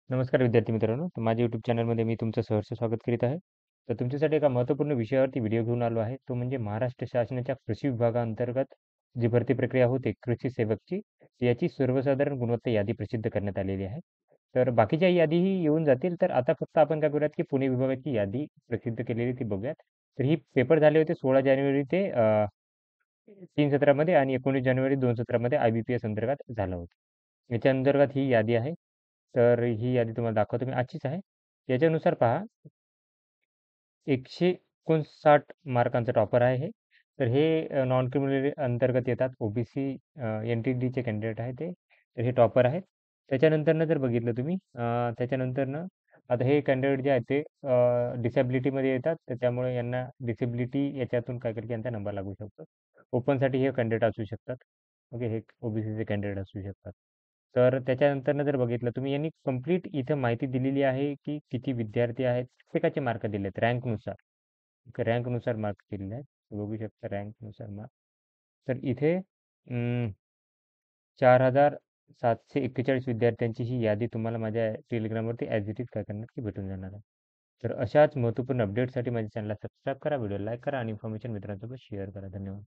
नमस्कार विद्यार्थी मित्रांनो. तर माझ्या YouTube चॅनलमध्ये मी तुमचं सहर्ष स्वागत करीत आहे. तर तुमच्यासाठी एका महत्त्वपूर्ण विषयावरती व्हिडिओ घेऊन आलो आहे. तो म्हणजे महाराष्ट्र शासनाच्या कृषी विभागाअंतर्गत जी भरती प्रक्रिया होते कृषी सेवकची, याची सर्वसाधारण गुणवत्ता यादी प्रसिद्ध करण्यात आलेली आहे. तर बाकीच्या यादीही येऊन जातील. तर आता फक्त आपण काय करूयात, की पुणे विभागाची यादी प्रसिद्ध केलेली ती बघूयात. तर ही पेपर झाले होते 16 जानेवारी ते 3 सत्रामध्ये आणि 19 जानेवारी 2 सत्रामध्ये IBPS अंतर्गत झालं होतं. याच्या अंतर्गत ही यादी आहे. तर ही यादी तुम्हाला दाखवतो मी आजचीच आहे. याच्यानुसार पहा 159 मार्कांचं टॉपर आहे हे. तर हे नॉन क्रिमिनल अंतर्गत येतात. OBC NTDचे कॅन्डिडेट आहे ते. तर हे टॉपर आहेत. त्याच्यानंतरनं जर बघितलं तुम्ही त्याच्यानंतरनं आता हे कॅन्डिडेट जे आहेत ते डिसॅबिलिटीमध्ये येतात. तर त्यामुळे यांना डिसेबिलिटी याच्यातून काहीतरी यांचा नंबर लागू शकतो. ओपनसाठी हे कॅन्डिडेट असू शकतात. ओके, हे OBCचे कॅन्डिडेट असू शकतात. तर त्याच्यानंतरनं जर बघितलं तुम्ही यांनी कंप्लीट इथं माहिती दिलेली आहे, की किती विद्यार्थी आहेत, प्रत्येकाचे मार्क दिलेत रँकनुसार. रँकनुसार मार्क दिलेले आहेत. बघू शकता रँकनुसार मार्क. तर इथे 4,741 विद्यार्थ्यांची ही यादी तुम्हाला माझ्या टेलिग्रामवरती ॲज इट इज काय करणार की भेटून जाणार आहे. तर अशाच महत्त्वपूर्ण अपडेटसाठी माझ्या चॅनलला सबस्क्राईब करा, व्हिडिओ लाईक करा आणि इन्फॉर्मेशन मित्रांसोबत शेअर करा. धन्यवाद.